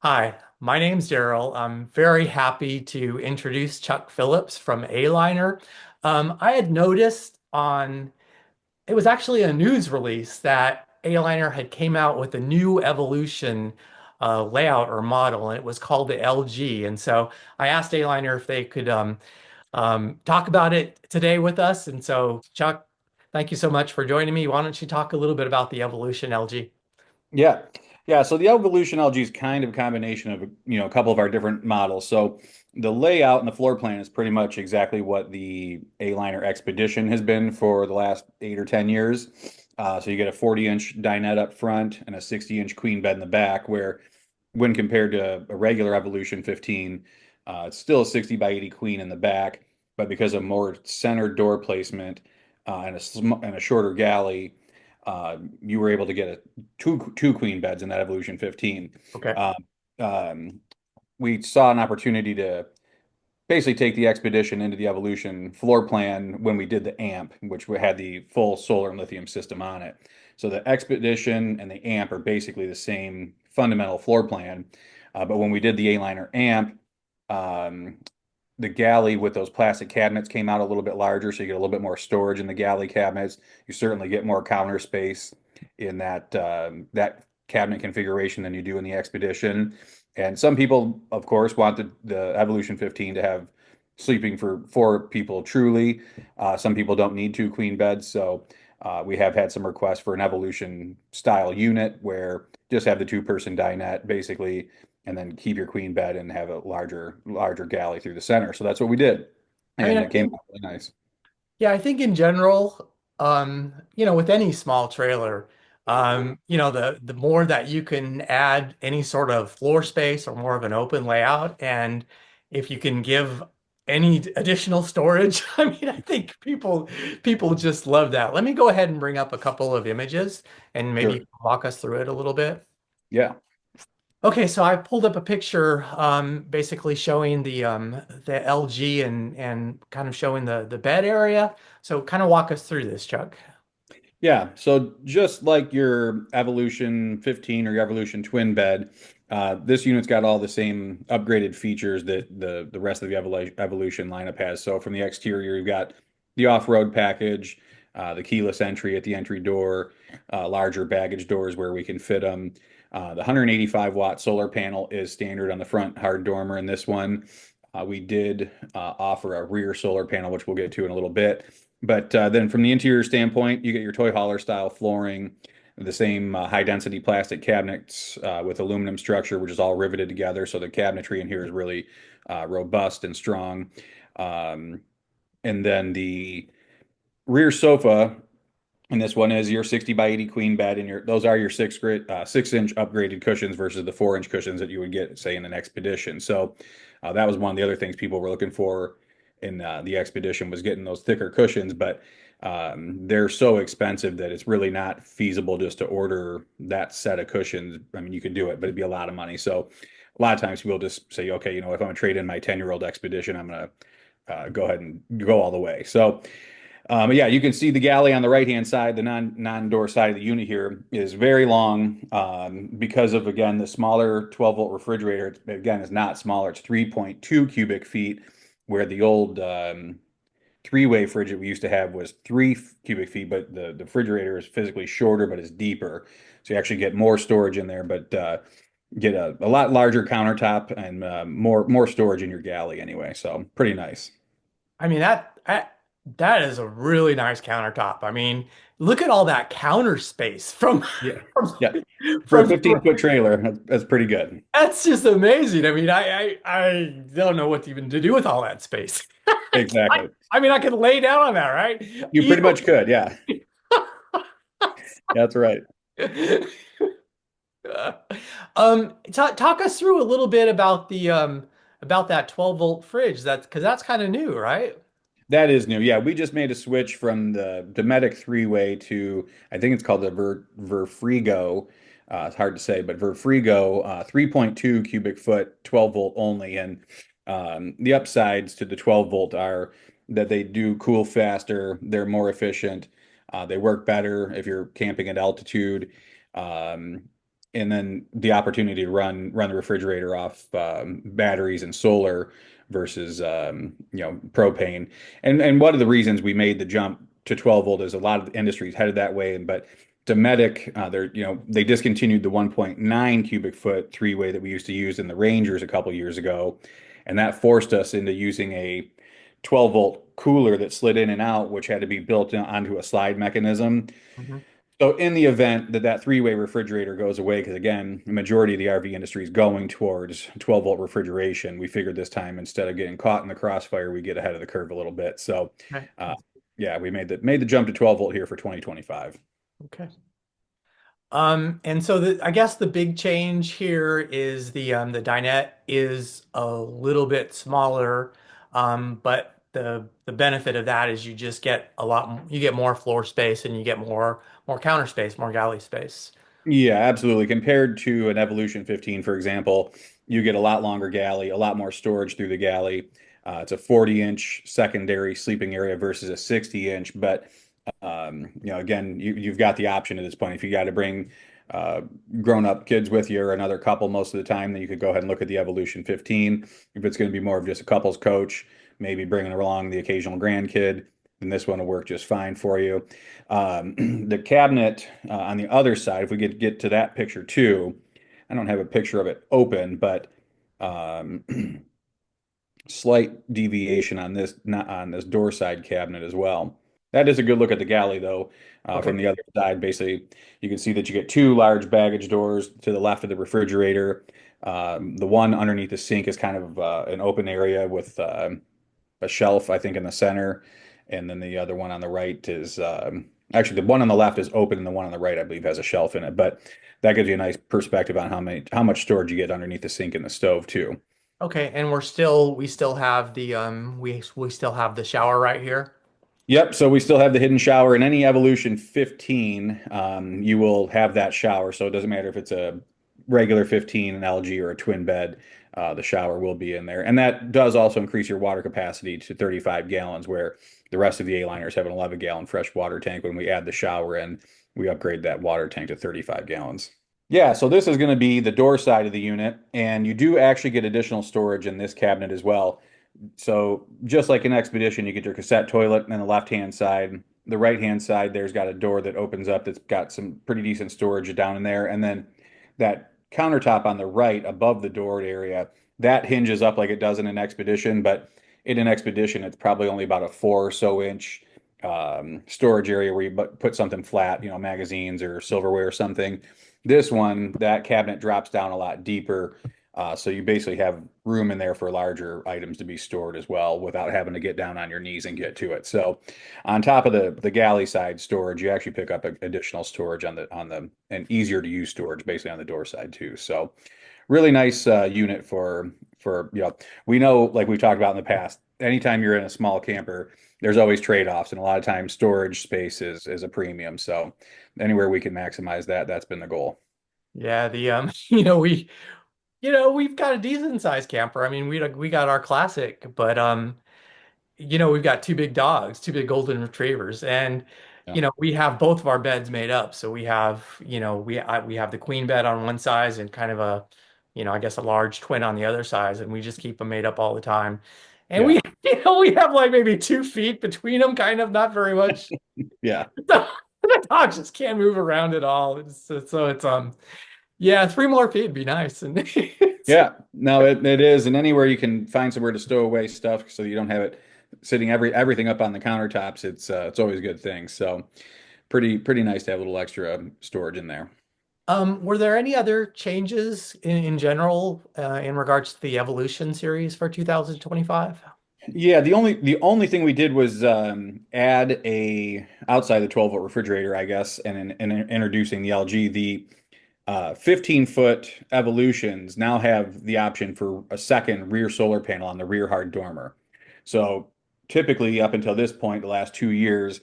Hi, my name's Daryl. I'm very happy to introduce Chuck Phillips from ALiner. I had noticed it was actually a news release that ALiner had came out with a new Evolution layout or model, and it was called the LG. And so I asked ALiner if they could talk about it today with us. And so, Chuck, thank you so much for joining me. Why don't you talk a little bit about the Evolution LG? Yeah. Yeah. So the Evolution LG is kind of a combination of, a couple of our different models. So the layout and the floor plan is pretty much exactly what the A-Liner Expedition has been for the last 8 or 10 years. So you get a 40-inch dinette up front and a 60-inch queen bed in the back, where when compared to a regular Evolution 15, it's still a 60 by 80 queen in the back, but because of more center door placement and a shorter galley, you were able to get a two queen beds in that Evolution 15. Okay. Um, um, we saw an opportunity to basically take the Expedition into the Evolution floor plan when we did the AMP, which had the full solar and lithium system on it. So the Expedition and the AMP are basically the same fundamental floor plan. But when we did the A-Liner AMP, um, the galley with those plastic cabinets came out a little bit larger, so you get a little bit more storage in the galley cabinets. You certainly get more counter space in that cabinet configuration than you do in the Expedition. And some people, of course, want the Evolution 15 to have sleeping for four people truly. Some people don't need two queen beds, so we have had some requests for an Evolution style unit where just have the two-person dinette basically, and then keep your queen bed and have a larger galley through the center. So that's what we did, I mean, and I it came think out really nice. Yeah, I think in general, with any small trailer, the more that you can add any sort of floor space or more of an open layout, and if you can give any additional storage, I mean, I think people just love that. Let me go ahead and bring up a couple of images and maybe you Sure. can walk us through it a little bit. Yeah. Okay, so I pulled up a picture, basically showing the LG and kind of showing the bed area. So kind of walk us through this, Chuck. Yeah, so just like your Evolution 15 or your Evolution twin bed, this unit's got all the same upgraded features that the rest of the Evolution lineup has. So from the exterior, you've got the off-road package, the keyless entry at the entry door, larger baggage doors where we can fit them. The 185 watt solar panel is standard on the front hard dormer in this one. We did offer a rear solar panel, which we'll get to in a little bit. But then from the interior standpoint, you get your toy hauler style flooring, the same high density plastic cabinets with aluminum structure, which is all riveted together. So the cabinetry in here is really robust and strong. Um, and then the rear sofa, and this one is your 60 by 80 queen bed, and those are your 6-inch upgraded cushions versus the 4-inch cushions that you would get, say, in an Expedition. So that was one of the other things people were looking for in the Expedition was getting those thicker cushions, but they're so expensive that it's really not feasible just to order that set of cushions. I mean, you could do it, but it'd be a lot of money. So a lot of times people just say, okay, if I'm gonna trade in my 10-year-old Expedition, I'm gonna go ahead and go all the way. So yeah, you can see the galley on the right-hand side, the non-door side of the unit here is very long because of, again, the smaller 12-volt refrigerator. Again, is not smaller. It's 3.2 cubic feet, where the old three-way fridge that we used to have was 3 cubic feet, but the refrigerator is physically shorter, but it's deeper. So you actually get more storage in there, but get a lot larger countertop and more storage in your galley anyway. So pretty nice. I mean, that is a really nice countertop. I mean, look at all that counter space from Yeah. from, Yeah. For a from 15-foot trailer, that's pretty good. that's just amazing. I mean, I don't know what even to do with all that space. Exactly. I mean, I could lay down on that, right? You pretty much Easily. could, yeah. That's right. Talk us through a little bit about the about that 12-volt fridge. That's because that's kind of new, right? That is new. Yeah, we just made a switch from the Dometic three-way to, I think it's called the Verfrigo. It's hard to say, but Verfrigo, 3.2 cubic foot, 12 volt only. And the upsides to the 12 volt are that they do cool faster, they're more efficient, they work better if you're camping at altitude. Um, and then the opportunity to run the refrigerator off batteries and solar versus propane. And one of the reasons we made the jump to 12 volt is a lot of industries headed that way, but Dometic, they discontinued the 1.9 cubic foot three-way that we used to use in the Rangers a couple years ago, and that forced us into using a 12 volt cooler that slid in and out, which had to be built onto a slide mechanism. Mhm. So in the event that that three-way refrigerator goes away, because again, the majority of the RV industry is going towards 12 volt refrigeration, we figured this time instead of getting caught in the crossfire, we get ahead of the curve a little bit. So, Okay. uh, yeah, we made the jump to 12 volt here for 2025. Okay. And so I guess the big change here is the dinette is a little bit smaller, but the benefit of that is you just get you get more floor space and you get more counter space, more galley space. Yeah, absolutely. Compared to an Evolution 15, for example, you get a lot longer galley, a lot more storage through the galley. It's a 40-inch secondary sleeping area versus a 60-inch. But again, you've got the option at this point. If you got to bring uh, grown-up kids with you or another couple most of the time, then you could go ahead and look at the Evolution 15. If it's going to be more of just a couples coach, maybe bringing along the occasional grandkid, then this one will work just fine for you. The cabinet on the other side, if we get to that picture too, I don't have a picture of it open, but um, slight deviation on this, not on this door side cabinet as well. That is a good look at the galley though. Okay. From the other side, basically, you can see that you get two large baggage doors to the left of the refrigerator. The one underneath the sink is kind of an open area with a shelf, I think, in the center, and then the other one on the right is actually the one on the left is open, and the one on the right, I believe, has a shelf in it. But that gives you a nice perspective on how much storage you get underneath the sink and the stove too. Okay, and we still have we still have the shower right here. Yep. So we still have the hidden shower in any Evolution 15. You will have that shower. So it doesn't matter if it's a regular 15, an LG, or a twin bed. The shower will be in there. And that does also increase your water capacity to 35 gallons, where the rest of the A-liners have an 11-gallon fresh water tank. When we add the shower in, we upgrade that water tank to 35 gallons. Yeah, so this is going to be the door side of the unit, and you do actually get additional storage in this cabinet as well. So just like an Expedition, you get your cassette toilet on the left-hand side. The right-hand side, there's got a door that opens up that's got some pretty decent storage down in there. And then that countertop on the right above the door area, that hinges up like it does in an Expedition, but in an Expedition, it's probably only about a 4 or so inch storage area where you put something flat, magazines or silverware or something. This one, that cabinet drops down a lot deeper. So you basically have room in there for larger items to be stored as well without having to get down on your knees and get to it. So on top of the galley side storage, you actually pick up additional storage on the and easier to use storage basically on the door side too. So really nice unit for we know, like we've talked about in the past, anytime you're in a small camper, there's always trade-offs, and a lot of times storage space is a premium. So anywhere we can maximize that, that's been the goal. Yeah, we've got a decent sized camper. I mean, we got our classic, but we've got two big dogs, two big golden retrievers, and Yeah. we have both of our beds made up. So we have, we have the queen bed on one side and kind of I guess a large twin on the other side, and we just keep them made up all the time. And Yeah. we have like maybe 2 feet between them, kind of, not very much. Yeah. The dogs just can't move around at all. So it's yeah, 3 more feet would be nice. And Yeah, no, it is, and anywhere you can find somewhere to stow away stuff so you don't have it sitting everything up on the countertops, it's always a good thing. So pretty nice to have a little extra storage in there. were there any other changes in general in regards to the Evolution series for 2025? Yeah, the only thing we did was add a outside the 12 volt refrigerator, I guess, and introducing the LG. The 15-foot Evolutions now have the option for a second rear solar panel on the rear hard dormer. So typically, up until this point, the last 2 years,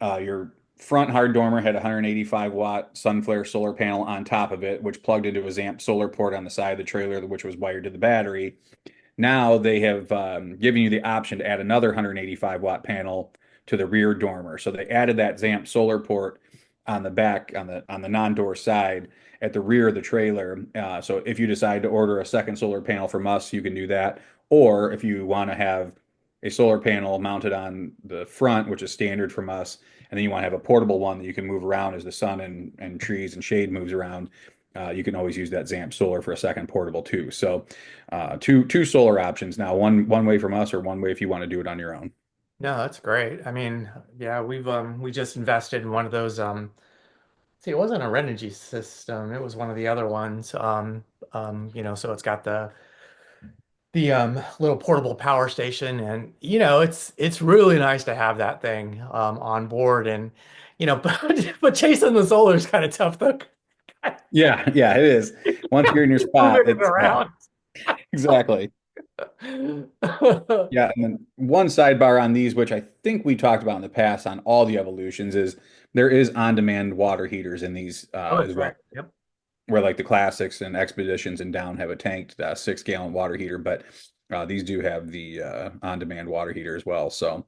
your front hard dormer had a 185-watt Sunflare solar panel on top of it, which plugged into a ZAMP solar port on the side of the trailer, which was wired to the battery. Now they have given you the option to add another 185-watt panel to the rear dormer. So they added that ZAMP solar port on the back on the non-door side at the rear of the trailer. So if you decide to order a second solar panel from us, you can do that. Or if you want to have a solar panel mounted on the front, which is standard from us, and then you want to have a portable one that you can move around as the sun and trees and shade moves around, you can always use that ZAMP solar for a second portable too. So two solar options now, one way from us or one way if you want to do it on your own. No, that's great. I mean, yeah, we just invested in one of those see, it wasn't a Renogy system, it was one of the other ones. So it's got the little portable power station, and it's really nice to have that thing on board. And but chasing the solar is kind of tough though. Yeah, yeah, it is. Once you're in your spot, Moving it it's yeah, around. exactly. Yeah, and then one sidebar on these, which I think we talked about in the past on all the evolutions, is there is on-demand water heaters in these Oh, as that's well, right. Yep. where like the classics and expeditions and down have a tanked 6 gallon water heater, but these do have the on-demand water heater as well. So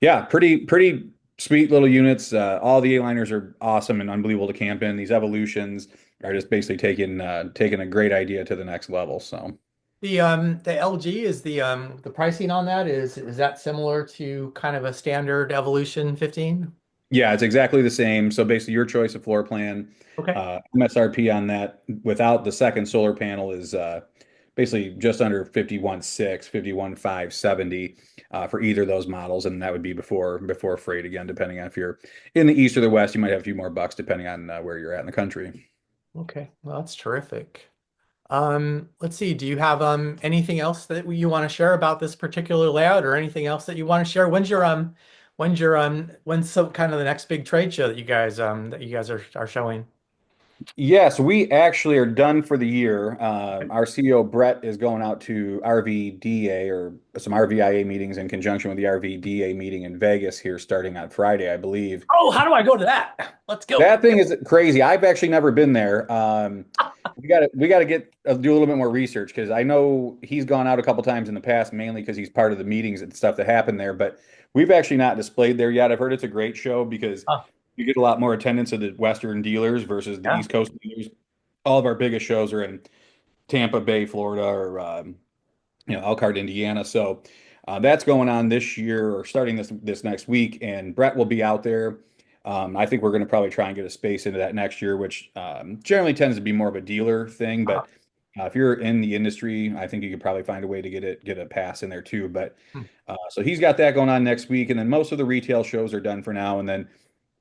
yeah, pretty sweet little units. All the A-liners are awesome and unbelievable to camp in. These evolutions are just basically taking a great idea to the next level. So. The LG is the pricing on that is that similar to kind of a standard Evolution 15? Yeah, it's exactly the same. So basically, your choice of floor plan, Okay. MSRP on that without the second solar panel is basically just under 51.6, 51.570 for either of those models, and that would be before freight again, depending on if you're in the east or the west, you might have a few more bucks depending on where you're at in the country. Okay. Well, that's terrific. Let's see. Do you have anything else that you want to share about this particular layout, or anything else that you want to share? When's so kind of the next big trade show that you guys are showing? Yes, we actually are done for the year. Our CEO Brett is going out to RVDA or some RVIA meetings in conjunction with the RVDA meeting in Vegas here starting on Friday, I believe. Oh, how do I go to that? Let's go. That thing is crazy. I've actually never been there. We got to get do a little bit more research because I know he's gone out a couple times in the past, mainly because he's part of the meetings and stuff that happen there. But we've actually not displayed there yet. I've heard it's a great show because Oh, you get a lot more attendance of the Western dealers versus the yeah. East Coast dealers. All of our biggest shows are in Tampa Bay, Florida, or Elkhart, Indiana. So that's going on this year or starting this next week, and Brett will be out there. I think we're going to probably try and get a space into that next year, which generally tends to be more of a dealer thing. Uh, But if you're in the industry, I think you could probably find a way to get a pass in there too. But hmm. so he's got that going on next week, and then most of the retail shows are done for now, and then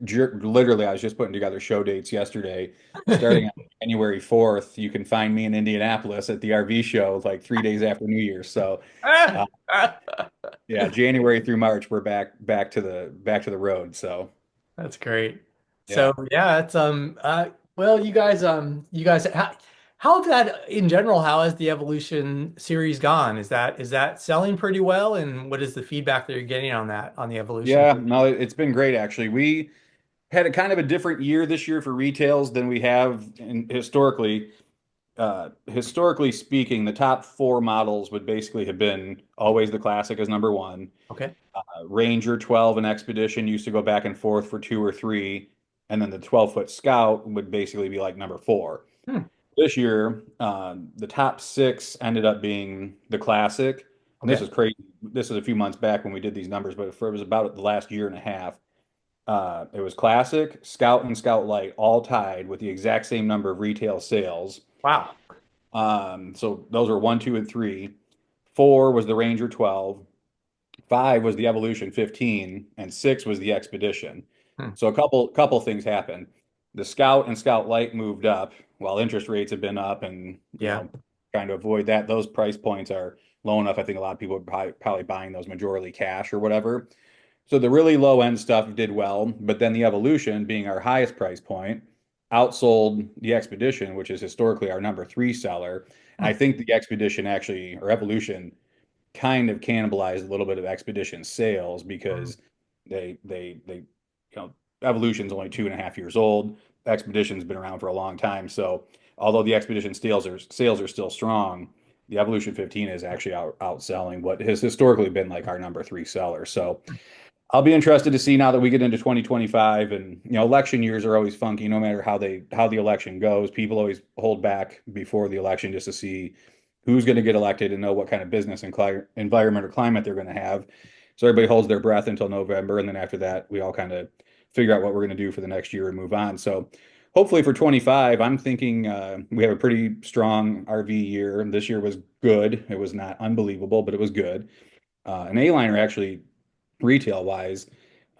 literally, I was just putting together show dates yesterday. Starting on January 4th, you can find me in Indianapolis at the RV show like 3 days after New Year's. So, uh, yeah, January through March, we're back to the road. So, That's great. So yeah. yeah, it's well, you guys how have that in general, how has the Evolution series gone? Is that selling pretty well? And what is the feedback that you're getting on the Evolution? Yeah, no, it's been great actually. We had a kind of a different year this year for retails than we have historically. Historically speaking, the top four models would basically have been always the Classic as number one. Okay. Ranger 12 and Expedition used to go back and forth for two or three, and then the 12-foot Scout would basically be like number four. Hmm. This year, the top six ended up being the Classic, and this Okay. is crazy. This is a few months back when we did these numbers, but it was about the last year and a half. It was Classic, Scout, and Scout Light all tied with the exact same number of retail sales. Wow. So those are one, two, and three. Four was the Ranger 12. Five was the Evolution 15, and six was the Expedition. Hmm. So a couple things happened. The Scout and Scout Light moved up while interest rates have been up, and Yeah. trying to avoid that. Those price points are low enough. I think a lot of people are probably buying those majorly cash or whatever. So the really low end stuff did well, but then the Evolution, being our highest price point, outsold the Expedition, which is historically our number three seller. And Hmm. I think the Expedition actually, or Evolution, kind of cannibalized a little bit of Expedition sales Hmm. because Evolution's only 2.5 years old. Expedition's been around for a long time. So although the Expedition sales are still strong, the Evolution 15 is actually outselling what has historically been like our number three seller. So I'll be interested to see now that we get into 2025, and election years are always funky no matter how the election goes. People always hold back before the election just to see who's going to get elected and know what kind of business and environment or climate they're going to have. So everybody holds their breath until November, and then after that, we all kind of figure out what we're going to do for the next year and move on. So hopefully for 25, I'm thinking we have a pretty strong RV year. This year was good. It was not unbelievable, but it was good. And A-Liner actually retail wise,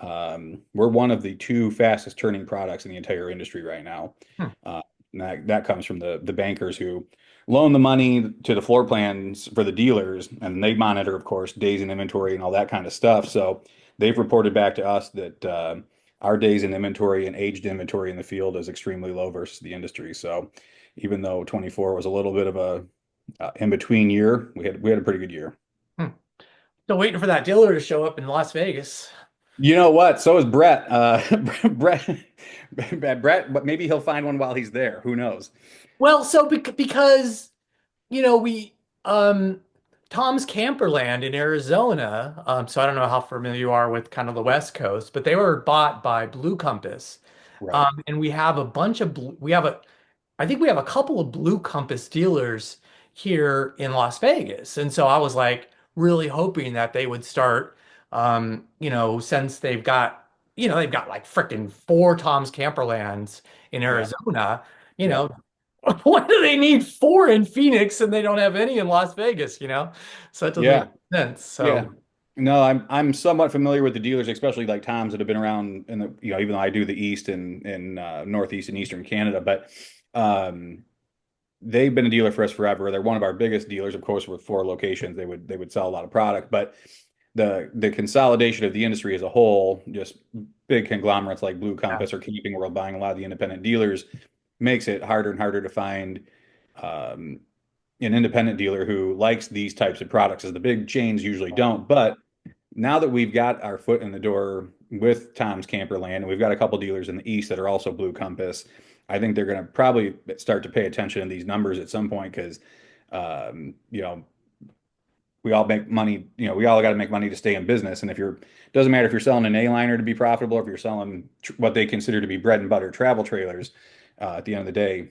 we're one of the two fastest turning products in the entire industry right now. Hmm. And that comes from the bankers who loan the money to the floor plans for the dealers, and they monitor, of course, days in inventory and all that kind of stuff. So they've reported back to us that our days in inventory and aged inventory in the field is extremely low versus the industry. So even though 24 was a little bit of a in between year, we had a pretty good year. Hmm. Still waiting for that dealer to show up in Las Vegas. You know what? So is Brett. Brett, but maybe he'll find one while he's there. Who knows? Well, so because we Tom's Camperland in Arizona. So I don't know how familiar you are with kind of the West Coast, but they were bought by Blue Compass. Right. And we have a bunch of we have a I think we have a couple of Blue Compass dealers here in Las Vegas. And so I was like really hoping that they would start since they've got like freaking four Tom's Camperlands in Yeah. Arizona, you Yeah. know, why do they need four in Phoenix and they don't have any in Las Vegas, you know? So it doesn't make Yeah. sense. Yeah. So No, I'm somewhat familiar with the dealers, especially like Tom's that have been around in the, even though I do the East and Northeast and Eastern Canada, but um, they've been a dealer for us forever. They're one of our biggest dealers, of course, with four locations. They would sell a lot of product, but the consolidation of the industry as a whole, just big conglomerates like Blue yeah. Compass or Keeping World buying a lot of the independent dealers, makes it harder and harder to find um, an independent dealer who likes these types of products, as the big chains usually don't. But now that we've got our foot in the door with Tom's Camperland, and we've got a couple dealers in the East that are also Blue Compass, I think they're going to probably start to pay attention to these numbers at some point because, um, you know, we all make money, we all got to make money to stay in business. And if you're, doesn't matter if you're selling an A-liner to be profitable, or if you're selling what they consider to be bread and butter travel trailers, at the end of the day,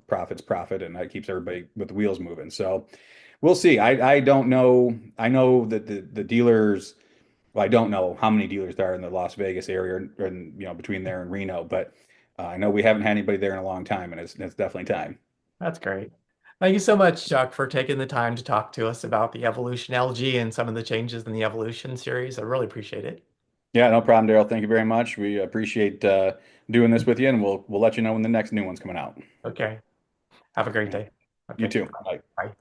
profit's profit, and that keeps everybody with the wheels moving. So we'll see. I don't know. I know that the dealers, well, I don't know how many dealers there are in the Las Vegas area and, between there and Reno, but I know we haven't had anybody there in a long time, and it's definitely time. That's great. Thank you so much, Chuck, for taking the time to talk to us about the Evolution LG and some of the changes in the Evolution series. I really appreciate it. Yeah, no problem, Daryl. Thank you very much. We appreciate doing this with you, and we'll let you know when the next new one's coming out. Okay. Have a great All right. day. You Okay. too. Bye. Bye.